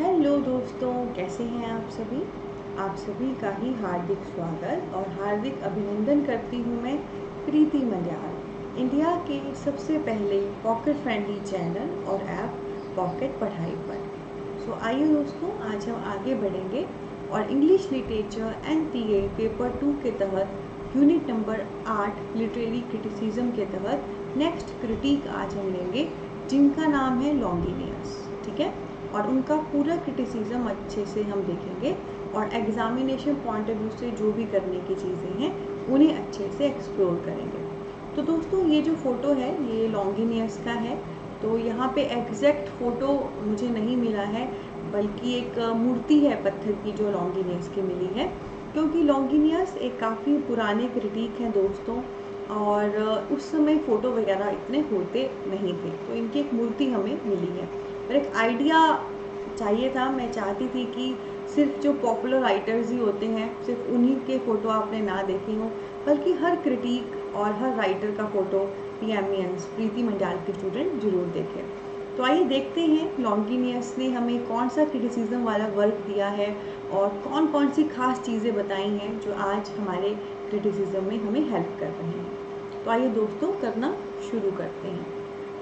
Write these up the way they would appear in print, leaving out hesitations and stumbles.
Hello दोस्तों, कैसे हैं आप सभी। आप सभी का ही हार्दिक स्वागत और हार्दिक अभिनंदन करती हूँ मैं प्रीति मंडियाल, इंडिया के सबसे पहले पॉकेट फ्रेंडली चैनल और ऐप पॉकेट पढ़ाई पर। सो आइए दोस्तों, आज हम आगे बढ़ेंगे और इंग्लिश लिटरेचर एनटीए पेपर 2 के तहत यूनिट नंबर 8 लिटरेरी क्रिटिसिज्म के तहत नेक्स्ट क्रिटिक आज हम लेंगे, जिनका नाम है लॉन्गिनियस। ठीक है, और उनका पूरा क्रिटिसिज्म अच्छे से हम देखेंगे और एग्जामिनेशन पॉइंट ऑफ व्यू से जो भी करने की चीज़ें हैं उन्हें अच्छे से एक्सप्लोर करेंगे। तो दोस्तों, ये जो फ़ोटो है ये लॉन्गिनियस का है। तो यहाँ पे एग्जैक्ट फ़ोटो मुझे नहीं मिला है, बल्कि एक मूर्ति है पत्थर की जो लॉन्गिनियस की मिली है, क्योंकि लॉन्गिनियस एक काफ़ी पुराने क्रिटिक हैं दोस्तों, और उस समय फ़ोटो वगैरह इतने होते नहीं थे, तो इनकी एक मूर्ति हमें मिली है। पर एक आइडिया चाहिए था, मैं चाहती थी कि सिर्फ जो पॉपुलर राइटर्स ही होते हैं सिर्फ उन्हीं के फ़ोटो आपने ना देखे हों, बल्कि हर क्रिटिक और हर राइटर का फ़ोटो PMENS प्रीति मंडियाल के स्टूडेंट जरूर देखें। तो आइए देखते हैं लॉन्गिनियस ने हमें कौन सा क्रिटिसिज्म वाला वर्क दिया है और कौन कौन सी खास चीज़ें बताई हैं जो आज हमारे क्रिटिसिज्म में हमें हेल्प कर रहे हैं। तो आइए दोस्तों, करना शुरू करते हैं।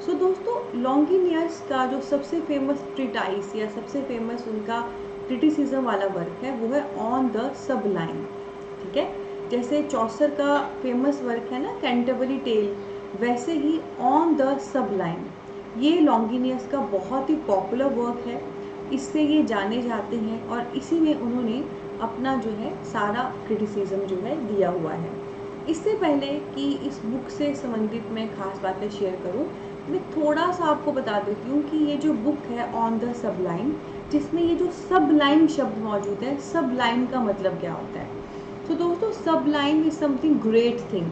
सो दोस्तों, लॉन्गिनियस का जो सबसे फेमस ट्रीटाइस या सबसे फेमस उनका क्रिटिसिज्म वाला वर्क है वो है ऑन द सबलाइन। ठीक है, जैसे चौसर का फेमस वर्क है ना कैंटरबरी टेल, वैसे ही ऑन द सबलाइन ये लॉन्गिनियस का बहुत ही पॉपुलर वर्क है। इससे ये जाने जाते हैं और इसी में उन्होंने अपना जो है सारा क्रिटिसिज्म जो है दिया हुआ है। इससे पहले कि इस बुक से संबंधित मैं खास बातें शेयर करूं, मैं थोड़ा सा आपको बता देती हूँ कि ये जो बुक है ऑन द सबलाइन, जिसमें ये जो सबलाइन शब्द मौजूद है, सबलाइन का मतलब क्या होता है। तो दोस्तों, सबलाइन इज समथिंग ग्रेट थिंग,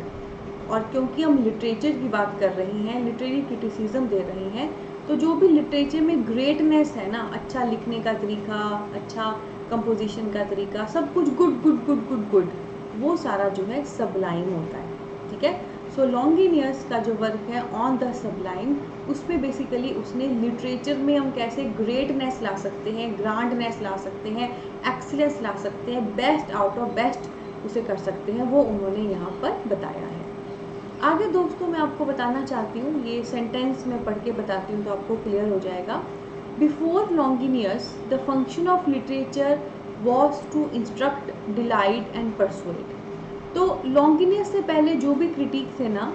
और क्योंकि हम लिटरेचर की बात कर रही हैं, लिटरेरी क्रिटिसिज्म दे रही हैं, तो जो भी लिटरेचर में ग्रेटनेस है ना, अच्छा लिखने का तरीका, अच्छा कंपोजिशन का तरीका, सब कुछ good good good good good, वो सारा जो है सबलाइन होता है। ठीक है, सो लॉन्गिनियस का जो वर्क है ऑन द सबलाइन, उसमें बेसिकली उसने लिटरेचर में हम कैसे ग्रेटनेस ला सकते हैं, ग्रांडनेस ला सकते हैं, एक्सीलेंस ला सकते हैं, बेस्ट आउट ऑफ बेस्ट उसे कर सकते हैं, वो उन्होंने यहाँ पर बताया है। आगे दोस्तों मैं आपको बताना चाहती हूँ, ये सेंटेंस में पढ़ के बताती हूँ तो आपको क्लियर हो जाएगा। Before Longinus the function of literature was to instruct, delight and persuade. तो लॉन्गिनियस से पहले जो भी क्रिटिक थे ना,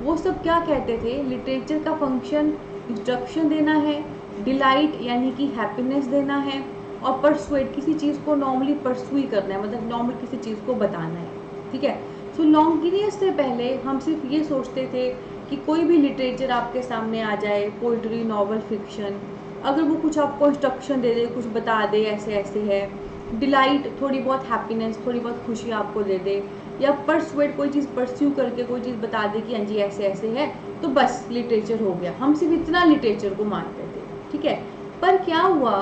वो सब क्या कहते थे, लिटरेचर का फंक्शन इंस्ट्रक्शन देना है, डिलाइट यानी कि हैप्पीनेस देना है, और परसुएड किसी चीज़ को नॉर्मली परसुई करना है, मतलब नॉर्मली किसी चीज़ को बताना है। ठीक है, सो लॉन्गिनियस से पहले हम सिर्फ ये सोचते थे कि कोई भी लिटरेचर आपके सामने आ जाए, पोइट्री, नॉवल, फिक्शन, अगर वो कुछ आपको इंस्ट्रक्शन दे दे, कुछ बता दे ऐसे ऐसे है, डिलाइट थोड़ी बहुत हैप्पीनेस, थोड़ी बहुत खुशी आपको दे दे, या परसुएड कोई चीज़ परस्यू करके कोई चीज़ बता दे कि हाँ जी ऐसे ऐसे है, तो बस लिटरेचर हो गया। हम सिर्फ इतना लिटरेचर को मानते थे। ठीक है, पर क्या हुआ,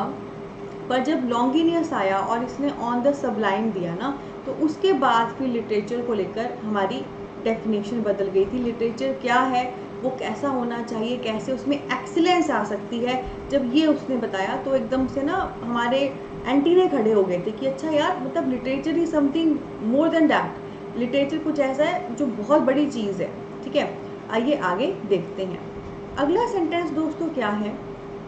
पर जब लॉन्गिनियस आया और इसने ऑन द सबलाइन दिया ना, तो उसके बाद फिर लिटरेचर को लेकर हमारी डेफिनेशन बदल गई थी। लिटरेचर क्या है, वो कैसा होना चाहिए, कैसे उसमें एक्सीलेंस आ सकती है, जब ये उसने बताया तो एकदम से ना हमारे एंटीने खड़े हो गए थे कि अच्छा यार, मतलब literature is something more than that, literature कुछ ऐसा है जो बहुत बड़ी चीज़ है। ठीक है, आइए आगे देखते हैं। अगला सेंटेंस दोस्तों क्या है,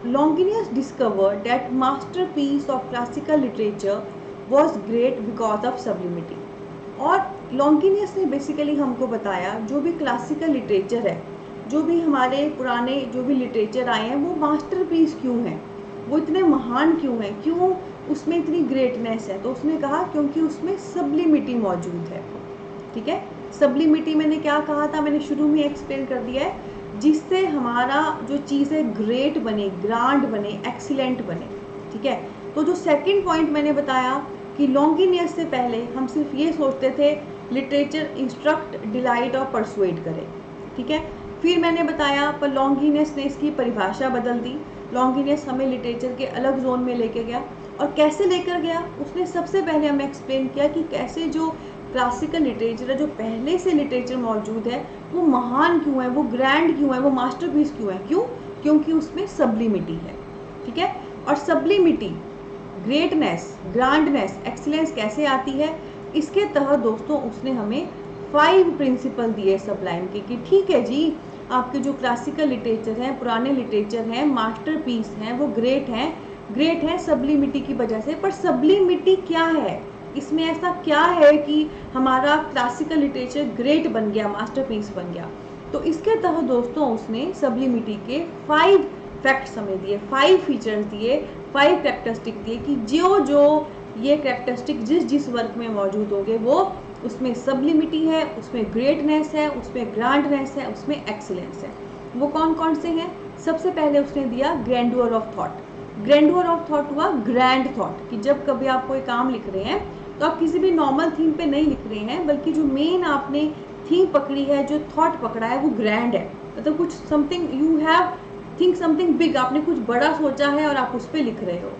Longinus discovered that masterpiece of classical literature was great because of sublimity. और लॉन्गिनियस ने बेसिकली हमको बताया जो भी क्लासिकल लिटरेचर है, जो भी हमारे पुराने जो भी लिटरेचर आए हैं, वो मास्टरपीस क्यों हैं, वो इतने महान क्यों हैं, क्यों उसमें इतनी ग्रेटनेस है। तो उसने कहा क्योंकि उसमें सब्लिमिटी मौजूद है। ठीक है, सब्लिमिटी मैंने क्या कहा था, मैंने शुरू में एक्सप्लेन कर दिया है, जिससे हमारा जो चीज़ है ग्रेट बने, ग्रांड बने, एक्सीलेंट बने। ठीक है, तो जो सेकंड पॉइंट मैंने बताया कि लॉन्गिनियस से पहले हम सिर्फ ये सोचते थे लिटरेचर इंस्ट्रक्ट, डिलाइट और परसुएड करे। ठीक है, फिर मैंने बताया पर लॉन्गिनियस ने इसकी परिभाषा बदल दी। लॉन्गिनियस हमें लिटरेचर के अलग जोन में लेके गया, और कैसे लेकर गया, उसने सबसे पहले हमें एक्सप्लेन किया कि कैसे जो क्लासिकल लिटरेचर है, जो पहले से लिटरेचर मौजूद है, वो महान क्यों है, वो ग्रैंड क्यों है, वो मास्टरपीस क्यों है, क्यों, क्योंकि उसमें सब्लिमिटी है। ठीक है, और सब्लिमिटी ग्रेटनेस, ग्रांडनेस, एक्सीलेंस कैसे आती है, इसके तहत दोस्तों उसने हमें 5 प्रिंसिपल दिए सबलाइम के कि ठीक है जी, आपके जो क्लासिकल लिटरेचर हैं, पुराने लिटरेचर हैं, मास्टरपीस हैं, वो ग्रेट हैं सब्लिमिटी की वजह से। पर सब्लिमिटी क्या है, इसमें ऐसा क्या है कि हमारा क्लासिकल लिटरेचर ग्रेट बन गया, मास्टरपीस बन गया। तो इसके तहत दोस्तों उसने सब्लिमिटी के 5 फैक्ट्स हमें दिए, 5 फीचर्स दिए, 5 कैरेक्टरिस्टिक दिए कि जो ये कैरेक्टरिस्टिक जिस वर्क में मौजूद होंगे वो उसमें सब्लिमिटी है, उसमें ग्रेटनेस है, उसमें ग्रांडनेस है, उसमें एक्सीलेंस है। वो कौन कौन से हैं? सबसे पहले उसने दिया ग्रैंडुअर ऑफ थॉट। ग्रैंडुअर ऑफ थॉट हुआ ग्रैंड थॉट, कि जब कभी आप कोई काम लिख रहे हैं तो आप किसी भी नॉर्मल थीम पे नहीं लिख रहे हैं, बल्कि जो मेन आपने थीम पकड़ी है, जो थॉट पकड़ा है, वो ग्रैंड है। मतलब कुछ something you have think something big, आपने कुछ बड़ा सोचा है और आप उस पर लिख रहे हो।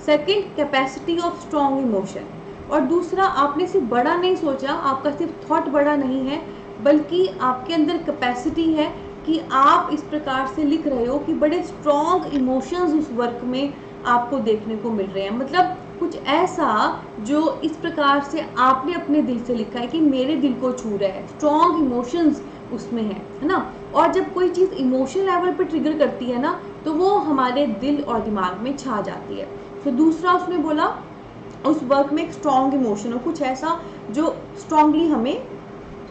Second, capacity of strong emotion. और दूसरा, आपने सिर्फ बड़ा नहीं सोचा, आपका सिर्फ थॉट बड़ा नहीं है, बल्कि आपके अंदर कैपेसिटी है कि आप इस प्रकार से लिख रहे हो कि बड़े स्ट्रॉन्ग इमोशंस उस वर्क में आपको देखने को मिल रहे हैं। मतलब कुछ ऐसा जो इस प्रकार से आपने अपने दिल से लिखा है कि मेरे दिल को छू रहा है, स्ट्रॉन्ग इमोशंस उसमें है ना। और जब कोई चीज़ इमोशन लेवल पर ट्रिगर करती है ना, तो वो हमारे दिल और दिमाग में छा जाती है। तो दूसरा उसने बोला उस वर्क में एक स्ट्रॉन्ग इमोशन हो, कुछ ऐसा जो स्ट्रॉन्गली हमें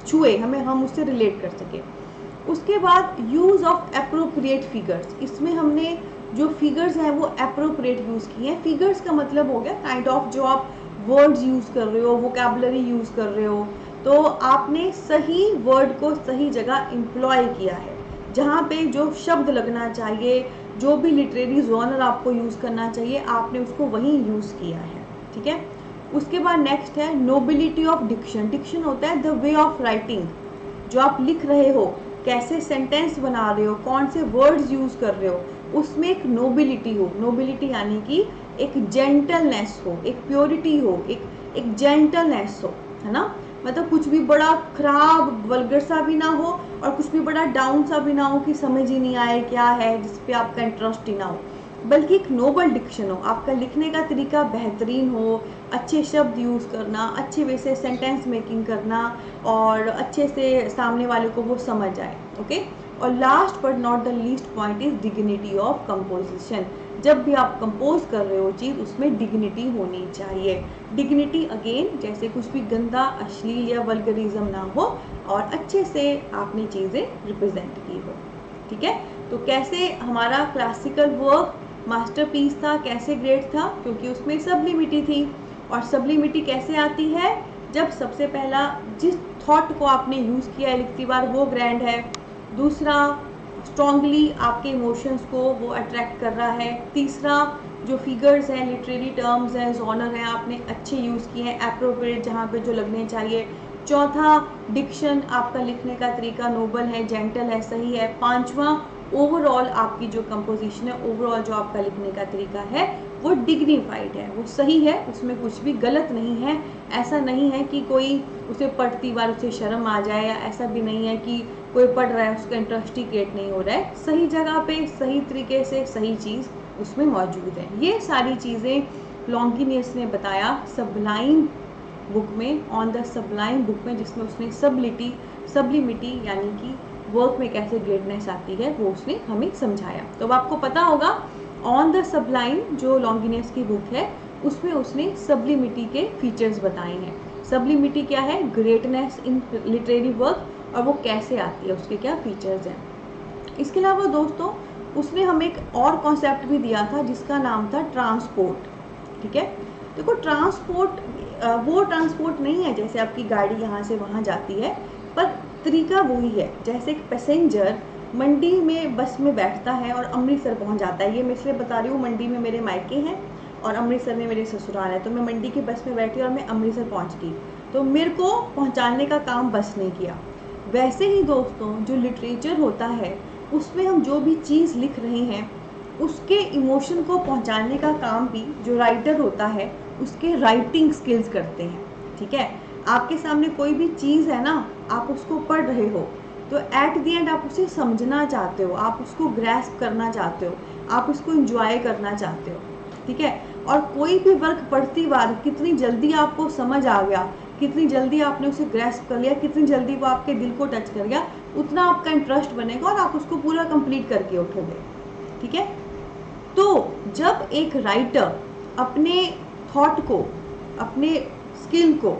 छुए, हम उससे रिलेट कर सके। उसके बाद यूज़ ऑफ एप्रोप्रिएट फिगर्स, इसमें हमने जो फिगर्स हैं वो एप्रोप्रिएट यूज़ किए हैं। फिगर्स का मतलब हो गया काइंड ऑफ जो आप वर्ड्स यूज़ कर रहे हो, वोकैबुलरी यूज़ कर रहे हो, तो आपने सही वर्ड को सही जगह एम्प्लॉय किया है। जहाँ पे जो शब्द लगना चाहिए, जो भी लिटरेरी जॉनर आपको यूज़ करना चाहिए, आपने उसको वहीं यूज़ किया है। ठीक है। उसके बाद नेक्स्ट है नोबिलिटी ऑफ डिक्शन। डिक्शन होता है द वे ऑफ राइटिंग, जो आप लिख रहे हो, कैसे सेंटेंस बना रहे हो, कौन से वर्ड्स यूज़ कर रहे हो, उसमें एक नोबिलिटी हो। नोबिलिटी यानी कि एक जेंटलनेस हो, एक प्योरिटी हो, एक जेंटलनेस हो, है ना। मतलब कुछ भी बड़ा खराब वल्गर सा भी ना हो और कुछ भी बड़ा डाउन सा भी ना हो कि समझ ही नहीं आए क्या है, जिस पे आपका इंटरेस्ट ही ना हो, बल्कि एक नोबल डिक्शन हो, आपका लिखने का तरीका बेहतरीन हो, अच्छे शब्द यूज़ करना, अच्छे वे से सेंटेंस मेकिंग करना और अच्छे से सामने वाले को वो समझ आए। ओके। और last but not the least point is dignity of composition. जब भी आप कंपोज कर रहे हो चीज़, उसमें डिग्निटी होनी चाहिए। डिग्निटी अगेन, जैसे कुछ भी गंदा, अश्लील या वल्गरिज्म ना हो और अच्छे से आपने चीज़ें रिप्रेजेंट की हो। ठीक है। तो कैसे हमारा क्लासिकल वर्क मास्टरपीस था, कैसे ग्रेट था, क्योंकि उसमें सब्लिमिटी थी। और सब्लिमिटी कैसे आती है? जब सबसे पहला जिस थॉट को आपने यूज़ किया है लिखती बार, वो ग्रैंड है। दूसरा, स्ट्रॉन्गली आपके इमोशंस को वो अट्रैक्ट कर रहा है। तीसरा, जो फिगर्स हैं, लिटरेरी टर्म्स हैं, जॉनर हैं, आपने अच्छे यूज़ किए हैं, एप्रोप्रिएट जहाँ पे जो लगने चाहिए। चौथा, डिक्शन, आपका लिखने का तरीका नोबल है, जेंटल है, सही है। पांचवा, ओवरऑल आपकी जो कंपोजिशन है, ओवरऑल जो आपका लिखने का तरीका है, वो डिग्निफाइड है, वो सही है, उसमें कुछ भी गलत नहीं है। ऐसा नहीं है कि कोई उसे पढ़ती बार उसे शर्म आ जाए, या ऐसा भी नहीं है कि कोई पढ़ रहा है उसका इंटरेस्ट ही क्रिएट नहीं हो रहा है। सही जगह पे, सही तरीके से, सही चीज़ उसमें मौजूद है। ये सारी चीज़ें लॉन्गिनियस ने बताया सबलाइम बुक में, ऑन द सबलाइम बुक में, जिसमें उसने सब्लिमिटी यानी कि वर्क में कैसे ग्रेटनेस आती है वो उसने हमें समझाया। तो अब आपको पता होगा ऑन द सबलाइम जो लॉन्गिनियस की बुक है, उसमें उसने सब्लिमिटी के फीचर्स बताए हैं। सब्लिमिटी क्या है? ग्रेटनेस इन लिटरेरी वर्क, और वो कैसे आती है, उसके क्या फीचर्स हैं। इसके अलावा दोस्तों उसने हमें एक और कॉन्सेप्ट भी दिया था जिसका नाम था ट्रांसपोर्ट। ठीक है। देखो ट्रांसपोर्ट वो ट्रांसपोर्ट नहीं है जैसे आपकी गाड़ी यहाँ से वहाँ जाती है, पर तरीका वही है। जैसे एक पैसेंजर मंडी में बस में बैठता है और अमृतसर पहुँच जाता है। ये मैं इसलिए बता रही हूँ, मंडी में मेरे मायके हैं और अमृतसर में मेरे ससुराल है। तो मैं मंडी की बस में बैठी और मैं अमृतसर पहुँच गई, तो मेरे को पहुँचाने का काम बस ने किया। वैसे ही दोस्तों जो लिटरेचर होता है उसमें हम जो भी चीज़ लिख रहे हैं उसके इमोशन को पहुंचाने का काम भी जो राइटर होता है उसके राइटिंग स्किल्स करते हैं। ठीक है। आपके सामने कोई भी चीज़ है ना, आप उसको पढ़ रहे हो तो एट द एंड आप उसे समझना चाहते हो, आप उसको ग्रैस्प करना चाहते हो, आप उसको एंजॉय करना चाहते हो। ठीक है। और कोई भी वर्क पढ़ती बार कितनी जल्दी आपको समझ आ गया, कितनी जल्दी आपने उसे ग्रैस्प कर लिया, कितनी जल्दी वो आपके दिल को टच कर गया, उतना आपका इंटरेस्ट बनेगा और आप उसको पूरा कंप्लीट करके उठोगे, ठीक है। तो जब एक राइटर अपने थॉट को, अपने स्किल को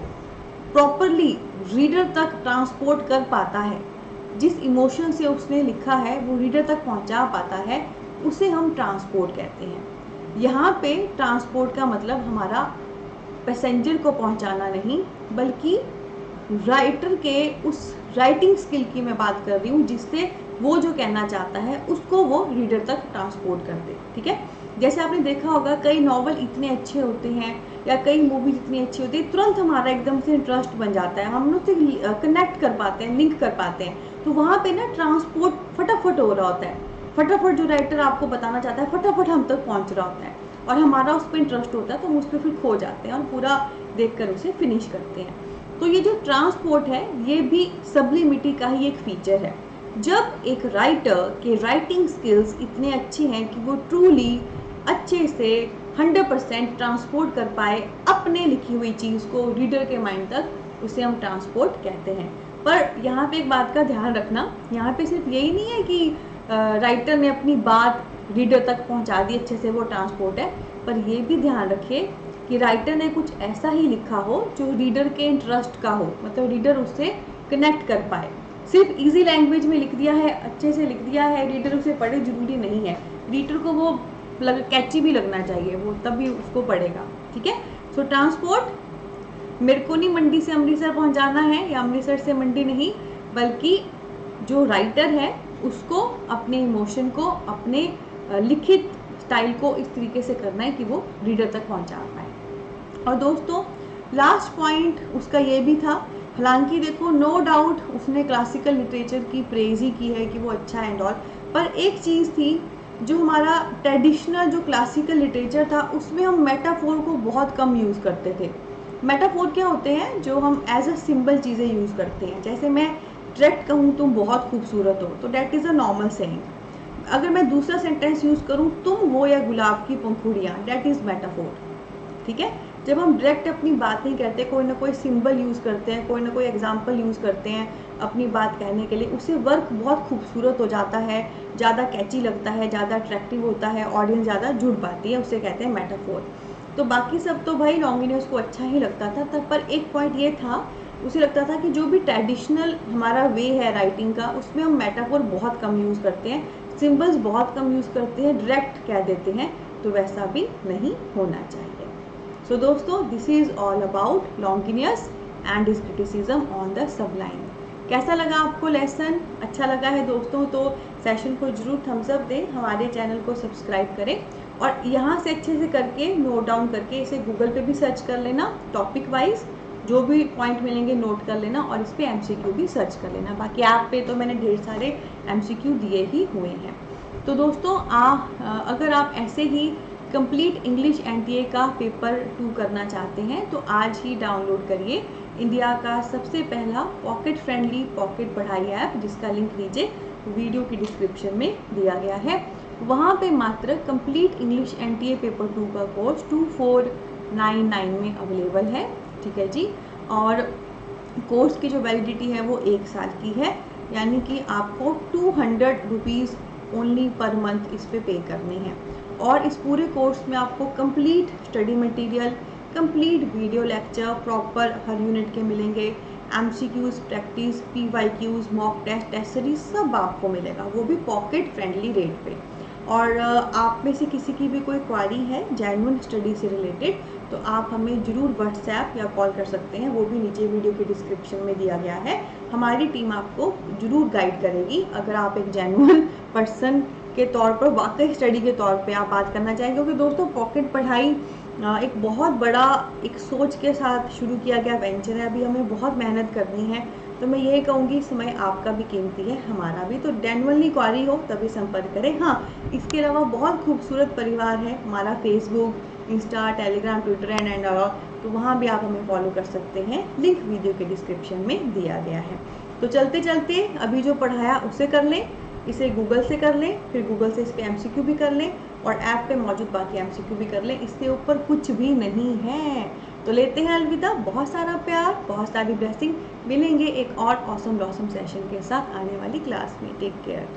प्रॉपरली रीडर तक ट्रांसपोर्ट कर पाता है, जिस इमोशन से उसने लिखा है वो रीडर तक पहुंचा पाता है, उसे हम ट्रांसपोर्ट कहते हैं। यहाँ पे ट्रांसपोर्ट का मतलब हमारा पैसेंजर को पहुंचाना नहीं, बल्कि राइटर के उस राइटिंग स्किल की मैं बात कर रही हूँ, जिससे वो जो कहना चाहता है उसको वो रीडर तक ट्रांसपोर्ट कर दे, ठीक है। जैसे आपने देखा होगा कई नॉवल इतने अच्छे होते हैं या कई मूवीज इतनी अच्छी होती है, तुरंत हमारा एकदम से इंटरेस्ट बन जाता है, हम उससे कनेक्ट कर पाते हैं, लिंक कर पाते हैं। तो वहाँ पे ना ट्रांसपोर्ट फटाफट हो रहा होता है, फटाफट जो राइटर आपको बताना चाहता है फटाफट हम तक पहुँच रहा होता है और हमारा उस पर इंटरेस्ट होता है, तो हम उस पर फिर खो जाते हैं और पूरा देख कर उसे फिनिश करते हैं। तो ये जो ट्रांसपोर्ट है ये भी सब्लिमिटी का ही एक फीचर है। जब एक राइटर के राइटिंग स्किल्स इतने अच्छे हैं कि वो ट्रूली अच्छे से 100% ट्रांसपोर्ट कर पाए अपने लिखी हुई चीज़ को रीडर के माइंड तक, उसे हम ट्रांसपोर्ट कहते हैं। पर यहाँ पे एक बात का ध्यान रखना, यहाँ पे सिर्फ यही नहीं है कि राइटर ने अपनी बात रीडर तक पहुँचा दी अच्छे से, वो ट्रांसपोर्ट है, पर ये भी ध्यान रखिए कि राइटर ने कुछ ऐसा ही लिखा हो जो रीडर के इंटरेस्ट का हो, मतलब रीडर उससे कनेक्ट कर पाए। सिर्फ इजी लैंग्वेज में लिख दिया है, अच्छे से लिख दिया है, रीडर उसे पढ़े जरूरी नहीं है, रीडर को वो कैची भी लगना चाहिए, वो तब भी उसको पढ़ेगा, ठीक है। सो ट्रांसपोर्ट मेरे को नहीं मंडी से अमृतसर पहुंचाना है या अमृतसर से मंडी नहीं, बल्कि जो राइटर है उसको अपने इमोशन को, अपने लिखित स्टाइल को इस तरीके से करना है कि वो रीडर तक पहुंचा पाए। और दोस्तों लास्ट पॉइंट उसका ये भी था, हालांकि देखो नो डाउट उसने क्लासिकल लिटरेचर की प्रेज ही की है कि वो अच्छा है एंड ऑल, पर एक चीज़ थी जो हमारा ट्रेडिशनल जो क्लासिकल लिटरेचर था उसमें हम मेटाफोर को बहुत कम यूज़ करते थे। मेटाफोर क्या होते हैं, जो हम एज अ सिंबल चीज़ें यूज़ करते हैं। जैसे मैं डायरेक्ट कहूँ तुम बहुत खूबसूरत हो, तो that is a normal saying. अगर मैं दूसरा सेंटेंस यूज़ करूँ तुम हो या गुलाब की पंखुड़ियाँ, डैट इज़ मेटाफोर, ठीक है। जब हम डायरेक्ट अपनी बात नहीं कहते, कोई ना कोई सिंबल यूज़ करते हैं, कोई ना कोई एग्जाम्पल यूज़ करते हैं अपनी बात कहने के लिए, उससे वर्क बहुत खूबसूरत हो जाता है, ज़्यादा कैची लगता है, ज़्यादा अट्रैक्टिव होता है, ऑडियंस ज़्यादा जुड़ पाती है, उसे कहते हैं मेटाफोर। तो बाकी सब तो भाई लॉन्गिनियस को अच्छा ही लगता था तब, पर एक पॉइंट ये था, उसे लगता था कि जो भी ट्रेडिशनल हमारा वे है राइटिंग का, उसमें हम मेटाफोर बहुत कम यूज़ करते हैं, सिंबल्स बहुत कम यूज़ करते हैं, डायरेक्ट कह देते हैं, तो वैसा भी नहीं होना चाहिए। सो दोस्तों this is all about Longinus and his criticism on the sublime. कैसा लगा आपको लेसन? अच्छा लगा है दोस्तों तो सेशन को जरूर थम्स अप दें, हमारे चैनल को सब्सक्राइब करें और यहाँ से अच्छे से करके नोट डाउन करके इसे गूगल पे भी सर्च कर लेना, टॉपिक वाइज जो भी पॉइंट मिलेंगे नोट कर लेना और इस पर MCQ भी सर्च कर लेना। बाकी ऐप पे तो मैंने ढेर सारे MCQ दिए ही हुए हैं। तो दोस्तों अगर आप ऐसे ही कंप्लीट इंग्लिश NTA का पेपर 2 करना चाहते हैं तो आज ही डाउनलोड करिए इंडिया का सबसे पहला पॉकेट फ्रेंडली पॉकेट पढ़ाई ऐप, जिसका लिंक नीचे वीडियो की डिस्क्रिप्शन में दिया गया है। वहाँ पे मात्र कंप्लीट इंग्लिश NTA पेपर 2 का कोर्स 2499 में अवेलेबल है, ठीक है जी। और कोर्स की जो वैलिडिटी है वो 1 साल की है, यानी कि आपको 200 रुपीज़ ओनली पर मंथ इस पे पे करने हैं। और इस पूरे कोर्स में आपको complete study material, complete video lecture proper हर यूनिट के मिलेंगे, MCQs, practice, PYQs, mock test, test series सब आपको मिलेगा, वो भी पॉकेट फ्रेंडली रेट पे। और आप में से किसी की भी कोई क्वारी है जेन्युइन स्टडी से रिलेटेड तो आप हमें ज़रूर व्हाट्सएप या कॉल कर सकते हैं, वो भी नीचे वीडियो के डिस्क्रिप्शन में दिया गया है। हमारी टीम आपको ज़रूर गाइड करेगी अगर आप एक जेन्युइन पर्सन के तौर पर, वाकई स्टडी के तौर पे आप बात करना चाहेंगे। क्योंकि दोस्तों पॉकेट पढ़ाई एक बहुत बड़ा एक सोच के साथ शुरू किया गया वेंचर है, अभी हमें बहुत मेहनत करनी है। तो मैं यही कहूँगी समय आपका भी कीमती है, हमारा भी। तो जेन्युइनली क्वारी हो तभी संपर्क करें। हाँ, इसके अलावा बहुत खूबसूरत परिवार है हमारा, Facebook, Insta, Telegram, Twitter and तो वहाँ भी आप हमें फॉलो कर सकते हैं, लिंक वीडियो के डिस्क्रिप्शन में दिया गया है। तो चलते चलते अभी जो पढ़ाया उसे कर लें, इसे गूगल से कर लें, फिर गूगल से इस पर MCQ भी कर लें और ऐप पे मौजूद बाकी MCQ भी कर लें, इससे ऊपर कुछ भी नहीं है। तो लेते हैं अलविदा, बहुत सारा प्यार, बहुत सारी ब्लेसिंग। मिलेंगे एक और ऑसम ब्लॉसम सेशन के साथ आने वाली क्लास में। Take care.